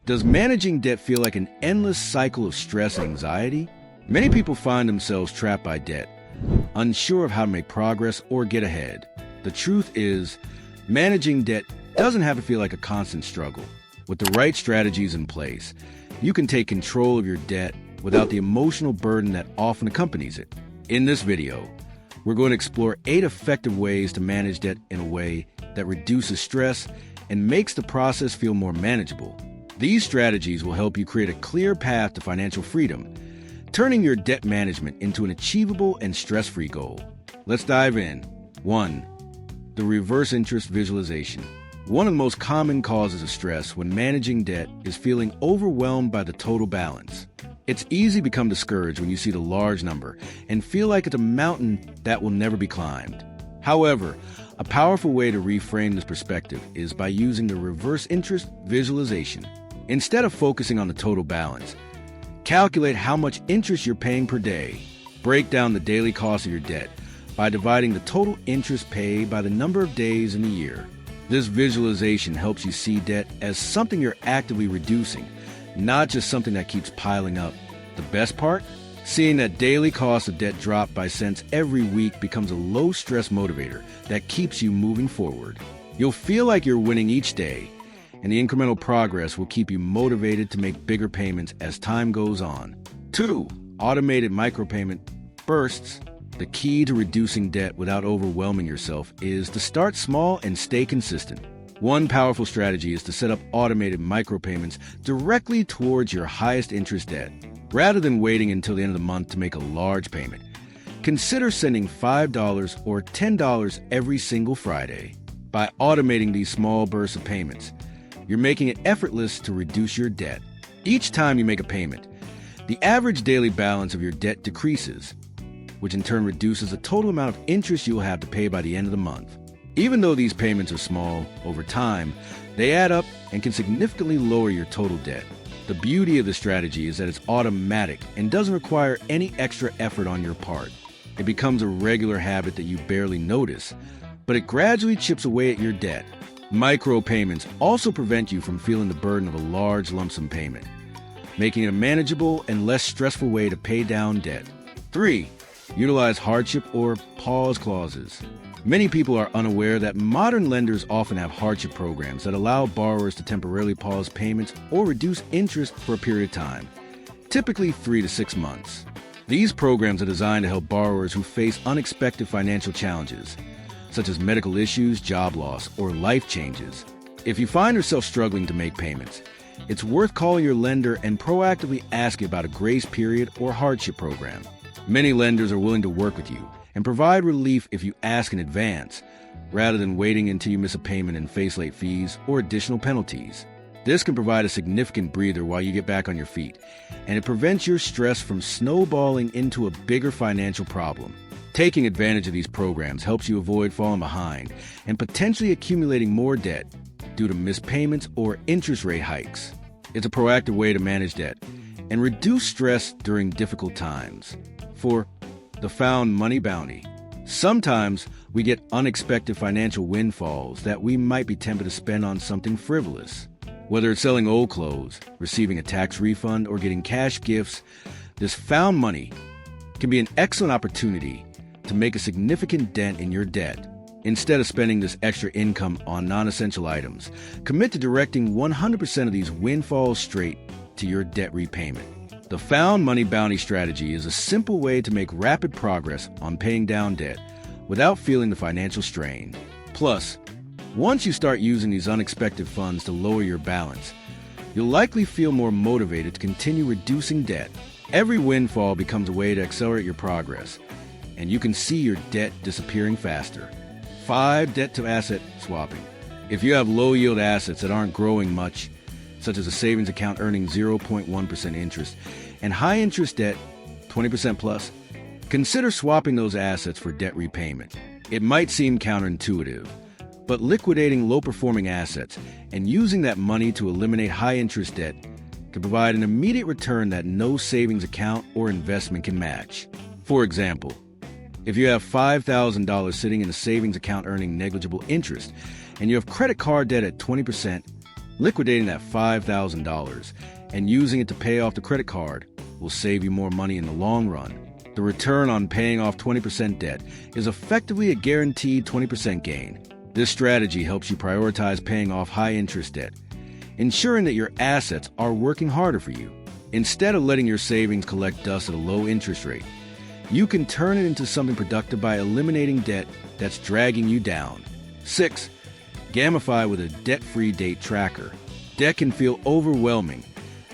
Does managing debt feel like an endless cycle of stress and anxiety? Many people find themselves trapped by debt, unsure of how to make progress or get ahead. The truth is, managing debt doesn't have to feel like a constant struggle. With the right strategies in place, you can take control of your debt without the emotional burden that often accompanies it. In this video, we're going to explore 8 effective ways to manage debt in a way that reduces stress and makes the process feel more manageable. These strategies will help you create a clear path to financial freedom, turning your debt management into an achievable and stress-free goal. Let's dive in. 1. The reverse interest visualization. One of the most common causes of stress when managing debt is feeling overwhelmed by the total balance. It's easy to become discouraged when you see the large number and feel like it's a mountain that will never be climbed. However, a powerful way to reframe this perspective is by using the reverse interest visualization. Instead of focusing on the total balance, calculate how much interest you're paying per day. Break down the daily cost of your debt by dividing the total interest paid by the number of days in the year. This visualization helps you see debt as something you're actively reducing, not just something that keeps piling up. The best part? Seeing that daily cost of debt drop by cents every week becomes a low-stress motivator that keeps you moving forward. You'll feel like you're winning each day, and the incremental progress will keep you motivated to make bigger payments as time goes on. 2. Automated micropayment bursts. The key to reducing debt without overwhelming yourself is to start small and stay consistent. One powerful strategy is to set up automated micropayments directly towards your highest interest debt. Rather than waiting until the end of the month to make a large payment, consider sending $5 or $10 every single Friday. By automating these small bursts of payments, you're making it effortless to reduce your debt. Each time you make a payment, the average daily balance of your debt decreases, which in turn reduces the total amount of interest you'll have to pay by the end of the month. Even though these payments are small, over time, they add up and can significantly lower your total debt. The beauty of the strategy is that it's automatic and doesn't require any extra effort on your part. It becomes a regular habit that you barely notice, but it gradually chips away at your debt. Micropayments also prevent you from feeling the burden of a large lump sum payment, making it a manageable and less stressful way to pay down debt. 3. Utilize hardship or pause clauses. Many people are unaware that modern lenders often have hardship programs that allow borrowers to temporarily pause payments or reduce interest for a period of time, typically 3 to 6 months. These programs are designed to help borrowers who face unexpected financial challenges, such as medical issues, job loss, or life changes. If you find yourself struggling to make payments, it's worth calling your lender and proactively asking about a grace period or hardship program. Many lenders are willing to work with you and provide relief if you ask in advance, rather than waiting until you miss a payment and face late fees or additional penalties. This can provide a significant breather while you get back on your feet, and it prevents your stress from snowballing into a bigger financial problem. Taking advantage of these programs helps you avoid falling behind and potentially accumulating more debt due to missed payments or interest rate hikes. It's a proactive way to manage debt and reduce stress during difficult times. 4. The found money bounty. Sometimes we get unexpected financial windfalls that we might be tempted to spend on something frivolous. Whether it's selling old clothes, receiving a tax refund, or getting cash gifts, this found money can be an excellent opportunity to make a significant dent in your debt. Instead of spending this extra income on non-essential items, commit to directing 100% of these windfalls straight to your debt repayment. The found money bounty strategy is a simple way to make rapid progress on paying down debt without feeling the financial strain. Plus, once you start using these unexpected funds to lower your balance, you'll likely feel more motivated to continue reducing debt. Every windfall becomes a way to accelerate your progress, and you can see your debt disappearing faster. 5. Debt-to-asset swapping. If you have low-yield assets that aren't growing much, such as a savings account earning 0.1% interest, and high-interest debt, 20% plus, consider swapping those assets for debt repayment. It might seem counterintuitive, but liquidating low-performing assets and using that money to eliminate high-interest debt can provide an immediate return that no savings account or investment can match. For example, if you have $5,000 sitting in a savings account earning negligible interest, and you have credit card debt at 20%, Liquidating that $5,000 and using it to pay off the credit card will save you more money in the long run. The return on paying off 20% debt is effectively a guaranteed 20% gain. This strategy helps you prioritize paying off high-interest debt, ensuring that your assets are working harder for you. Instead of letting your savings collect dust at a low interest rate, you can turn it into something productive by eliminating debt that's dragging you down. 6. Gamify with a debt-free date tracker. Debt can feel overwhelming,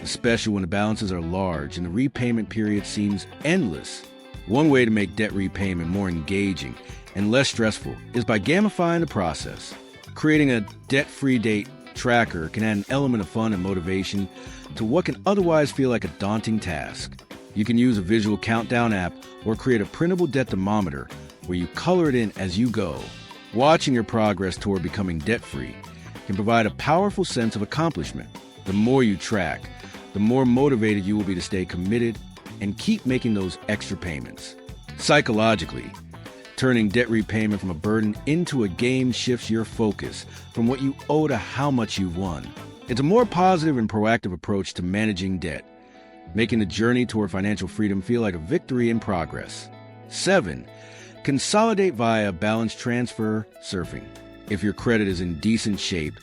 especially when the balances are large and the repayment period seems endless. One way to make debt repayment more engaging and less stressful is by gamifying the process. Creating a debt-free date tracker can add an element of fun and motivation to what can otherwise feel like a daunting task. You can use a visual countdown app or create a printable debt thermometer where you color it in as you go. Watching your progress toward becoming debt-free can provide a powerful sense of accomplishment. The more you track, the more motivated you will be to stay committed and keep making those extra payments. Psychologically, turning debt repayment from a burden into a game shifts your focus from what you owe to how much you've won. It's a more positive and proactive approach to managing debt, making the journey toward financial freedom feel like a victory in progress. 7. Consolidate via balance transfer surfing. If your credit is in decent shape,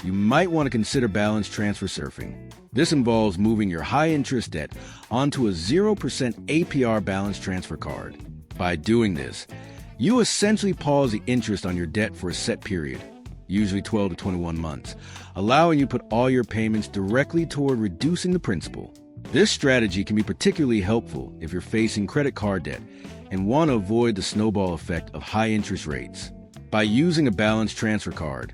you might want to consider balance transfer surfing. This involves moving your high-interest debt onto a 0% APR balance transfer card. By doing this, you essentially pause the interest on your debt for a set period, usually 12 to 21 months, allowing you to put all your payments directly toward reducing the principal. This strategy can be particularly helpful if you're facing credit card debt and want to avoid the snowball effect of high interest rates. By using a balance transfer card,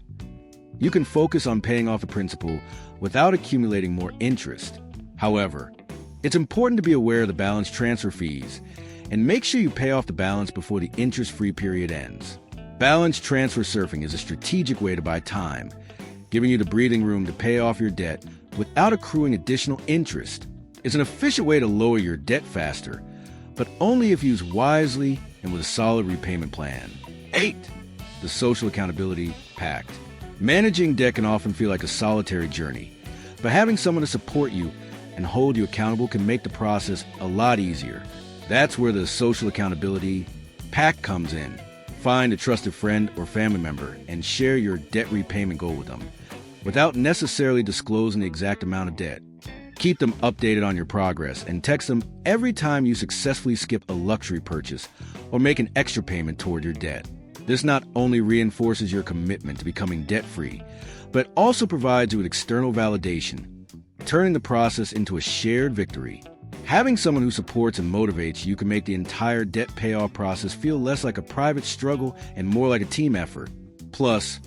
you can focus on paying off the principal without accumulating more interest. However, it's important to be aware of the balance transfer fees and make sure you pay off the balance before the interest-free period ends. Balance transfer surfing is a strategic way to buy time, giving you the breathing room to pay off your debt without accruing additional interest. It's an efficient way to lower your debt faster, but only if used wisely and with a solid repayment plan. 8. The social accountability pact. Managing debt can often feel like a solitary journey, but having someone to support you and hold you accountable can make the process a lot easier. That's where the social accountability pact comes in. Find a trusted friend or family member and share your debt repayment goal with them, without necessarily disclosing the exact amount of debt. Keep them updated on your progress and text them every time you successfully skip a luxury purchase or make an extra payment toward your debt. This not only reinforces your commitment to becoming debt-free, but also provides you with external validation, turning the process into a shared victory. Having someone who supports and motivates you can make the entire debt payoff process feel less like a private struggle and more like a team effort. Plus,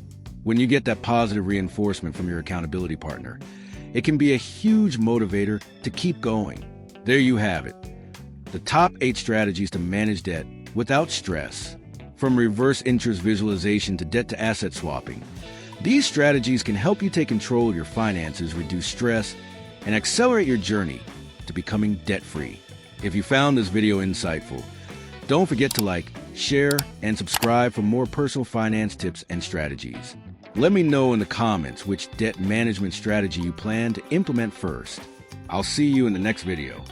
when you get that positive reinforcement from your accountability partner, it can be a huge motivator to keep going. There you have it, the top 8 strategies to manage debt without stress. From reverse interest visualization to debt-to-asset swapping, these strategies can help you take control of your finances, reduce stress, and accelerate your journey to becoming debt-free. If you found this video insightful, don't forget to like, share, and subscribe for more personal finance tips and strategies. Let me know in the comments which debt management strategy you plan to implement first. I'll see you in the next video.